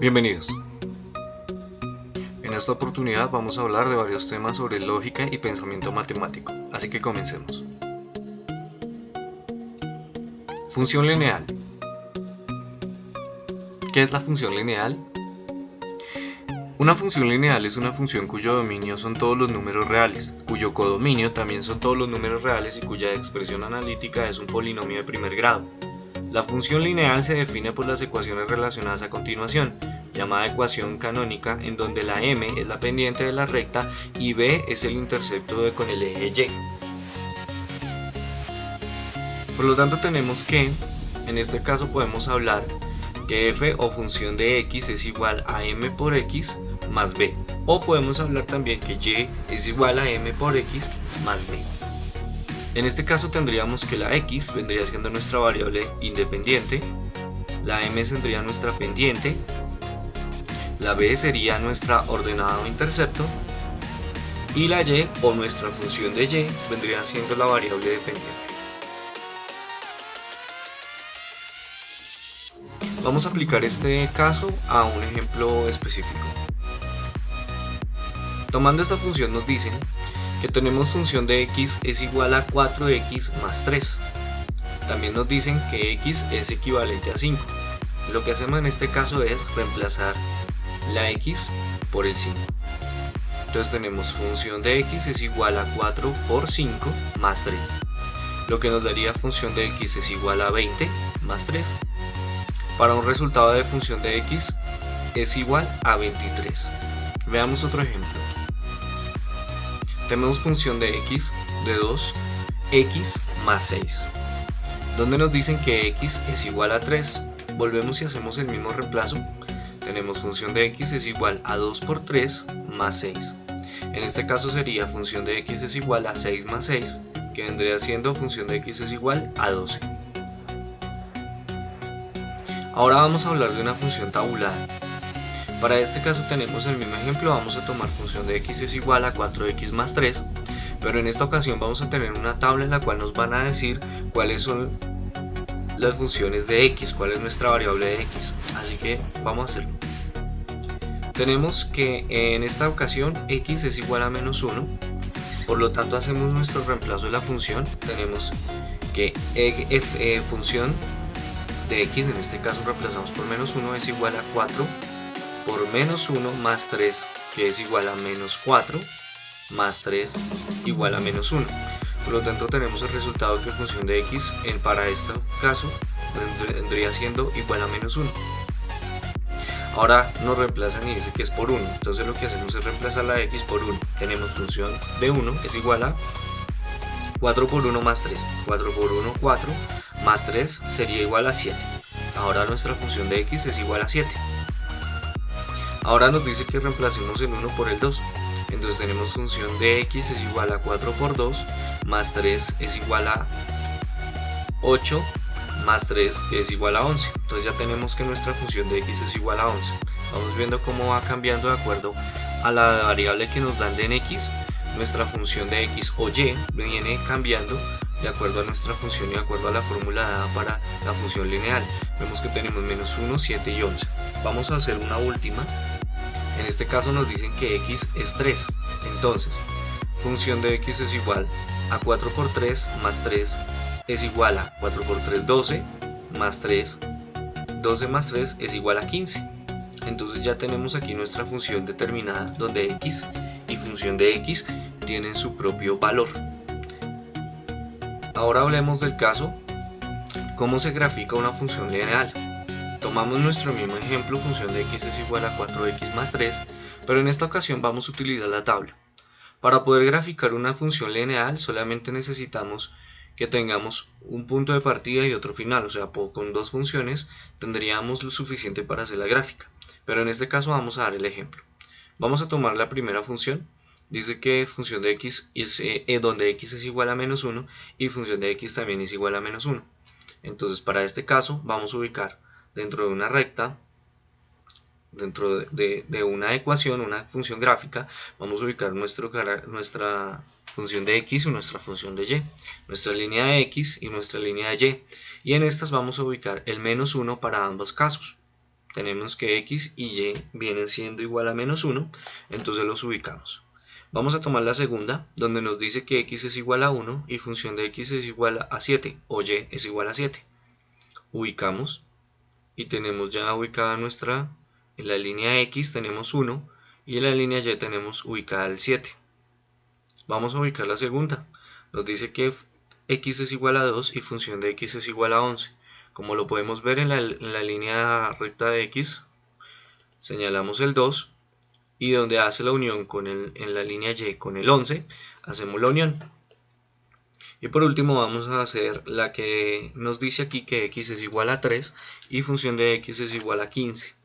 Bienvenidos. En esta oportunidad vamos a hablar de varios temas sobre lógica y pensamiento matemático, así que comencemos. Función lineal. ¿Qué es la función lineal? Una función lineal es una función cuyo dominio son todos los números reales, cuyo codominio también son todos los números reales y cuya expresión analítica es un polinomio de primer grado. La función lineal se define por las ecuaciones relacionadas a continuación, llamada ecuación canónica, en donde la m es la pendiente de la recta y b es el intercepto con el eje y. Por lo tanto tenemos que, en este caso podemos hablar que f o función de x es igual a m por x más b, o podemos hablar también que y es igual a m por x más b. En este caso tendríamos que la x vendría siendo nuestra variable independiente, la m sería nuestra pendiente, la b sería nuestra ordenada o intercepto, y la y o nuestra función de y vendría siendo la variable dependiente. Vamos a aplicar este caso a un ejemplo específico. Tomando esta función nos dicen que tenemos función de x es igual a 4x más 3. También nos dicen que x es equivalente a 5. Lo que hacemos en este caso es reemplazar la x por el 5. Entonces tenemos función de x es igual a 4 por 5 más 3. Lo que nos daría función de x es igual a 20 más 3. Para un resultado de función de x es igual a 23. Veamos otro ejemplo. Tenemos función de x de 2x más 6, donde nos dicen que x es igual a 3. Volvemos y hacemos el mismo reemplazo. Tenemos función de x es igual a 2 por 3 más 6. En este caso sería función de x es igual a 6 más 6, que vendría siendo función de x es igual a 12. Ahora vamos a hablar de una función tabulada. Para este caso tenemos el mismo ejemplo, vamos a tomar función de x es igual a 4x más 3, pero en esta ocasión vamos a tener una tabla en la cual nos van a decir cuáles son las funciones de x, cuál es nuestra variable de x, así que vamos a hacerlo. Tenemos que en esta ocasión x es igual a menos 1, por lo tanto hacemos nuestro reemplazo de la función. Tenemos que función de x, en este caso reemplazamos por menos 1, es igual a 4 por menos 1 más 3, que es igual a menos 4 más 3 igual a menos 1. Por lo tanto tenemos el resultado que función de x para este caso vendría siendo igual a menos 1. Ahora nos reemplazan y dice que es por 1, entonces lo que hacemos es reemplazar la x por 1. Tenemos función de 1 es igual a 4 por 1 más 3, 4 por 1 4 más 3 sería igual a 7. Ahora nuestra función de x es igual a 7. Ahora nos dice que reemplacemos el 1 por el 2. Entonces tenemos función de x es igual a 4 por 2 más 3 es igual a 8 más 3 que es igual a 11. Entonces ya tenemos que nuestra función de x es igual a 11. Vamos viendo cómo va cambiando de acuerdo a la variable que nos dan de en x. Nuestra función de x o y viene cambiando de acuerdo a nuestra función y de acuerdo a la fórmula dada para la función lineal. Vemos que tenemos menos 1, 7 y 11. Vamos a hacer una última. En este caso nos dicen que x es 3. Entonces, función de x es igual a 4 por 3 más 3 es igual a 4 por 3, 12 más 3, 12 más 3 es igual a 15. Entonces ya tenemos aquí nuestra función determinada donde x y función de x tienen su propio valor. Ahora hablemos del caso, cómo se grafica una función lineal. Tomamos nuestro mismo ejemplo, función de x es igual a 4x más 3, pero en esta ocasión vamos a utilizar la tabla. Para poder graficar una función lineal solamente necesitamos que tengamos un punto de partida y otro final, o sea, con dos funciones tendríamos lo suficiente para hacer la gráfica. Pero en este caso vamos a dar el ejemplo. Vamos a tomar la primera función. Dice que función de x es donde x es igual a menos 1 y función de x también es igual a menos 1. Entonces para este caso vamos a ubicar dentro de una recta, dentro de una ecuación, una función gráfica, vamos a ubicar nuestra función de x y nuestra función de y, nuestra línea de x y nuestra línea de y en estas vamos a ubicar el menos 1 para ambos casos. tenemos que x y y vienen siendo igual a menos 1, entonces los ubicamos. Vamos a tomar la segunda, donde nos dice que x es igual a 1 y función de x es igual a 7, o y es igual a 7. Ubicamos y tenemos ya ubicada en la línea x tenemos 1 y en la línea y tenemos ubicada el 7. Vamos a ubicar la segunda. Nos dice que x es igual a 2 y función de x es igual a 11. Como lo podemos ver en la línea recta de x, señalamos el 2 y donde hace la unión en la línea y con el 11, hacemos la unión. Y por último vamos a hacer la que nos dice aquí que x es igual a 3 y función de x es igual a 15.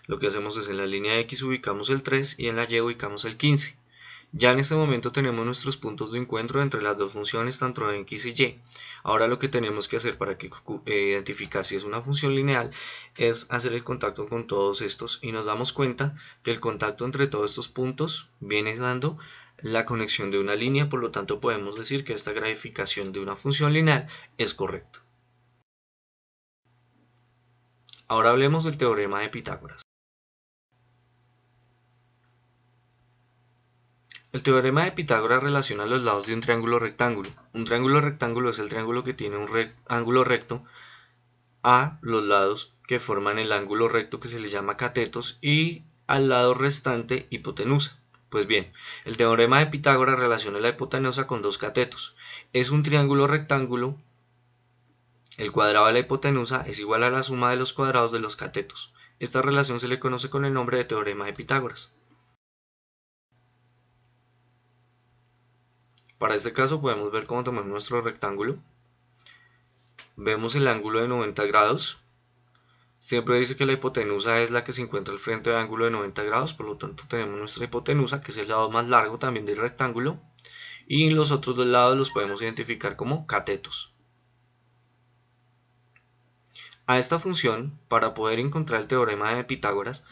Lo que hacemos es en la línea x ubicamos el 3 y en la y ubicamos el 15. Ya en este momento tenemos nuestros puntos de encuentro entre las dos funciones, tanto en x y y. Ahora lo que tenemos que hacer para identificar si es una función lineal es hacer el contacto con todos estos y nos damos cuenta que el contacto entre todos estos puntos viene dando la conexión de una línea, por lo tanto podemos decir que esta graficación de una función lineal es correcta. Ahora hablemos del teorema de Pitágoras. El teorema de Pitágoras relaciona los lados de un triángulo rectángulo. Un triángulo rectángulo es el triángulo que tiene un ángulo recto a los lados que forman el ángulo recto que se le llama catetos y al lado restante hipotenusa. Pues bien, el teorema de Pitágoras relaciona la hipotenusa con dos catetos. Es un triángulo rectángulo, el cuadrado de la hipotenusa es igual a la suma de los cuadrados de los catetos. Esta relación se le conoce con el nombre de teorema de Pitágoras. Para este caso podemos ver cómo tomamos nuestro rectángulo. Vemos el ángulo de 90 grados. Siempre dice que la hipotenusa es la que se encuentra al frente del ángulo de 90 grados, por lo tanto tenemos nuestra hipotenusa, que es el lado más largo también del rectángulo. Y los otros dos lados los podemos identificar como catetos. A esta función, para poder encontrar el teorema de Pitágoras,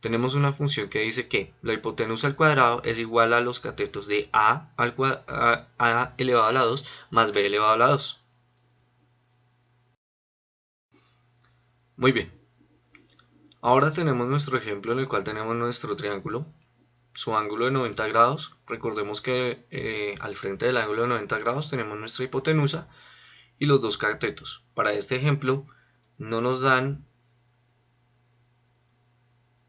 tenemos una función que dice que la hipotenusa al cuadrado es igual a los catetos de a elevado a la 2 más b elevado a la 2. Muy bien. Ahora tenemos nuestro ejemplo en el cual tenemos nuestro triángulo, su ángulo de 90 grados. Recordemos que al frente del ángulo de 90 grados tenemos nuestra hipotenusa y los dos catetos. Para este ejemplo no nos dan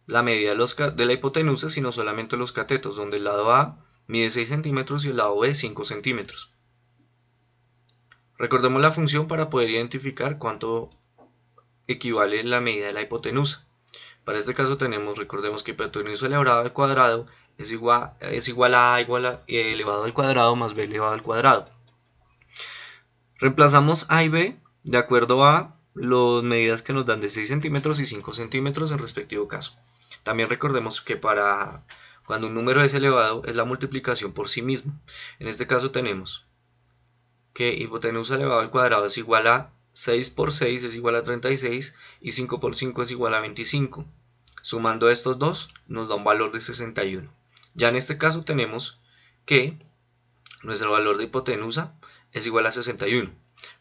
la medida de la hipotenusa, sino solamente los catetos, donde el lado A mide 6 centímetros y el lado B 5 centímetros. Recordemos la función para poder identificar cuánto equivale la medida de la hipotenusa. Para este caso recordemos que hipotenusa elevado al cuadrado es igual a elevado al cuadrado más b elevado al cuadrado. Reemplazamos a y b de acuerdo a las medidas que nos dan de 6 centímetros y 5 centímetros en respectivo caso. También recordemos que cuando un número es elevado es la multiplicación por sí mismo. En este caso tenemos que hipotenusa elevado al cuadrado es igual a 6 por 6 es igual a 36 y 5 por 5 es igual a 25. Sumando estos dos nos da un valor de 61. Ya en este caso tenemos que nuestro valor de hipotenusa es igual a 61.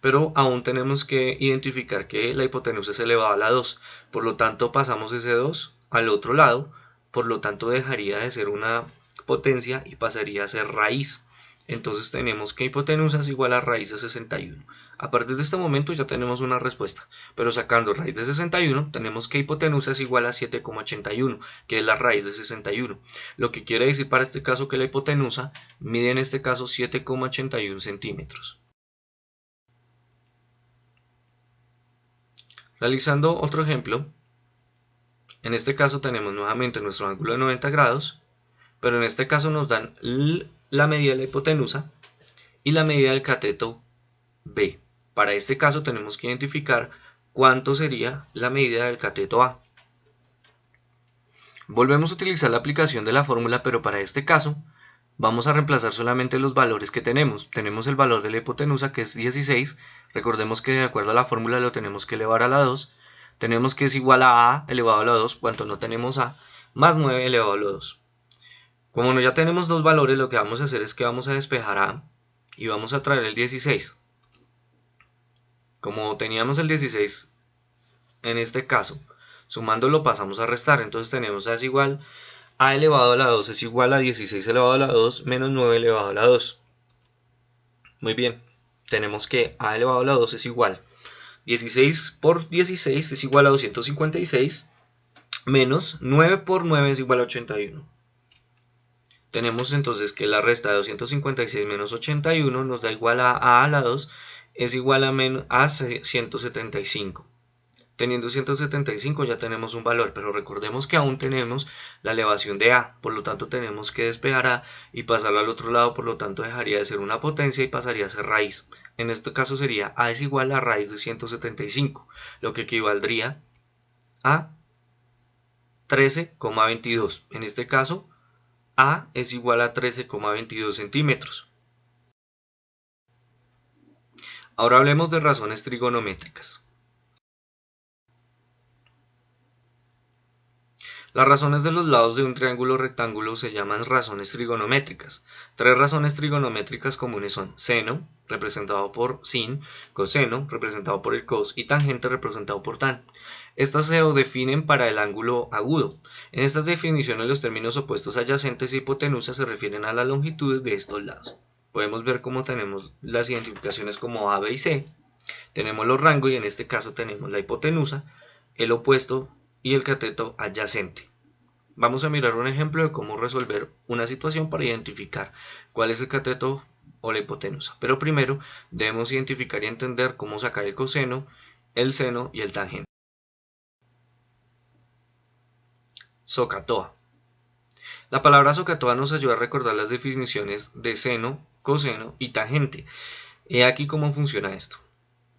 Pero aún tenemos que identificar que la hipotenusa es elevada a la 2. Por lo tanto pasamos ese 2 al otro lado. Por lo tanto dejaría de ser una potencia y pasaría a ser raíz. Entonces tenemos que hipotenusa es igual a raíz de 61. A partir de este momento ya tenemos una respuesta, pero sacando raíz de 61 tenemos que hipotenusa es igual a 7,81, que es la raíz de 61. Lo que quiere decir para este caso que la hipotenusa mide en este caso 7,81 centímetros. Realizando otro ejemplo, en este caso tenemos nuevamente nuestro ángulo de 90 grados, pero en este caso nos dan la medida de la hipotenusa y la medida del cateto B. Para este caso tenemos que identificar cuánto sería la medida del cateto A. Volvemos a utilizar la aplicación de la fórmula, pero para este caso vamos a reemplazar solamente los valores que tenemos. Tenemos el valor de la hipotenusa que es 16, recordemos que de acuerdo a la fórmula lo tenemos que elevar a la 2. Tenemos que es igual a elevado a la 2, cuanto no tenemos A, más 9 elevado a la 2. Como ya tenemos dos valores, lo que vamos a hacer es que vamos a despejar A y vamos a traer el 16. Como teníamos el 16 en este caso Sumándolo pasamos a restar, entonces tenemos A es igual a elevado a la 2 es igual a 16 elevado a la 2 menos 9 elevado a la 2. Muy bien, tenemos que A elevado a la 2 es igual 16 por 16 es igual a 256 menos 9 por 9 es igual a 81. Tenemos entonces que la resta de 256 menos 81 nos da igual a la 2 es igual a 175. Teniendo 175 ya tenemos un valor, pero recordemos que aún tenemos la elevación de A, por lo tanto tenemos que despejar A y pasarlo al otro lado, por lo tanto dejaría de ser una potencia y pasaría a ser raíz. En este caso sería A es igual a raíz de 175, lo que equivaldría a 13,22. En este caso A es igual a 13,22 centímetros. Ahora hablemos de razones trigonométricas. Las razones de los lados de un triángulo rectángulo se llaman razones trigonométricas. Tres razones trigonométricas comunes son seno, representado por sin, coseno, representado por el cos, y tangente, representado por tan. Estas se definen para el ángulo agudo. En estas definiciones los términos opuestos adyacentes e hipotenusa se refieren a las longitudes de estos lados. Podemos ver cómo tenemos las identificaciones como A, B y C. Tenemos los rangos y en este caso tenemos la hipotenusa, el opuesto y el cateto adyacente. Vamos a mirar un ejemplo de cómo resolver una situación para identificar cuál es el cateto o la hipotenusa. Pero primero debemos identificar y entender cómo sacar el coseno, el seno y el tangente. SOHCAHTOA. La palabra SOHCAHTOA nos ayuda a recordar las definiciones de seno, coseno y tangente. He aquí cómo funciona esto.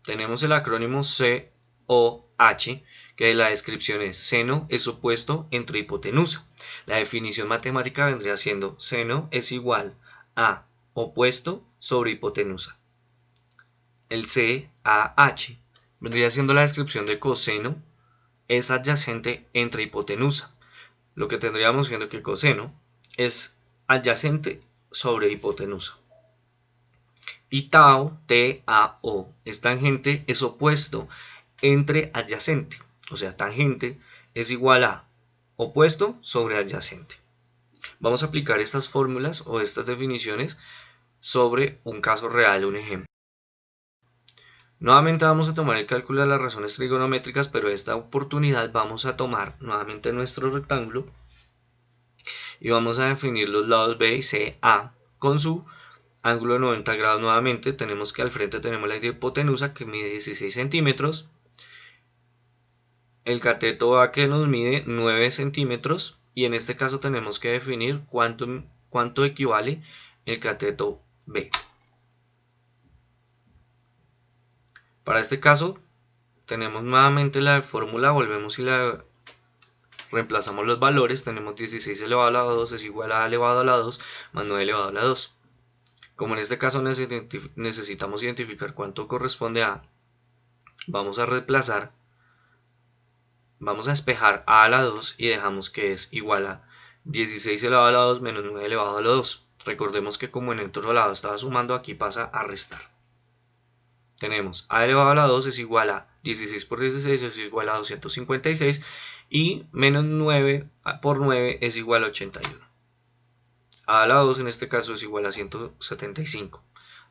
Tenemos el acrónimo COH, que la descripción es seno es opuesto entre hipotenusa. La definición matemática vendría siendo seno es igual a opuesto sobre hipotenusa. El CAH vendría siendo la descripción de coseno es adyacente entre hipotenusa. Lo que tendríamos siendo que el coseno es adyacente sobre hipotenusa. Y TAO, T-A-O, es tangente es opuesto entre adyacente. O sea, tangente es igual a opuesto sobre adyacente. Vamos a aplicar estas fórmulas o estas definiciones sobre un caso real, un ejemplo. Nuevamente vamos a tomar el cálculo de las razones trigonométricas, pero esta oportunidad vamos a tomar nuevamente nuestro rectángulo y vamos a definir los lados B y C, A, con su ángulo de 90 grados nuevamente. Tenemos que al frente tenemos la hipotenusa que mide 16 centímetros. El cateto A que nos mide 9 centímetros y en este caso tenemos que definir cuánto equivale el cateto B. Para este caso tenemos nuevamente la fórmula, volvemos y la reemplazamos los valores. Tenemos 16 elevado a la 2 es igual a elevado a la 2 más 9 elevado a la 2. Como en este caso necesitamos identificar cuánto corresponde a, vamos a reemplazar. Vamos a despejar A a la 2 y dejamos que es igual a 16 elevado a la 2 menos 9 elevado a la 2. Recordemos que como en el otro lado estaba sumando, aquí pasa a restar. Tenemos A elevado a la 2 es igual a 16 por 16 es igual a 256 y menos 9 por 9 es igual a 81. A a la 2 en este caso es igual a 175.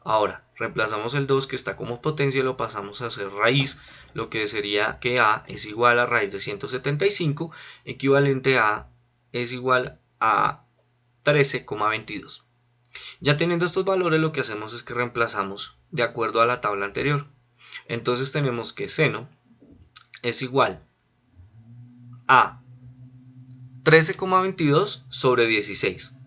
Ahora, reemplazamos el 2 que está como potencia y lo pasamos a hacer raíz, lo que sería que A es igual a raíz de 175, equivalente a A es igual a 13,22. Ya teniendo estos valores, lo que hacemos es que reemplazamos de acuerdo a la tabla anterior. Entonces tenemos que seno es igual a 13,22 sobre 16.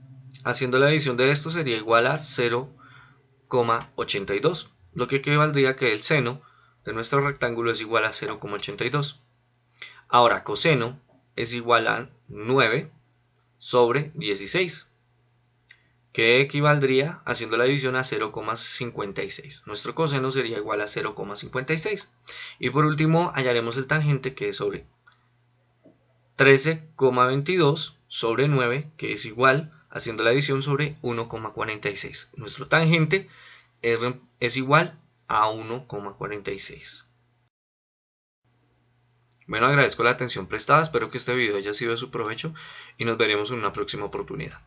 Haciendo la división de esto sería igual a 0,82, lo que equivaldría a que el seno de nuestro rectángulo es igual a 0,82. Ahora coseno es igual a 9 sobre 16, que equivaldría, haciendo la división, a 0,56. Nuestro coseno sería igual a 0,56. Y por último hallaremos el tangente, que es sobre 13,22 sobre 9, que es igual, haciendo la división, sobre 1,46. Nuestro tangente es igual a 1,46. Bueno, agradezco la atención prestada, espero que este video haya sido de su provecho y nos veremos en una próxima oportunidad.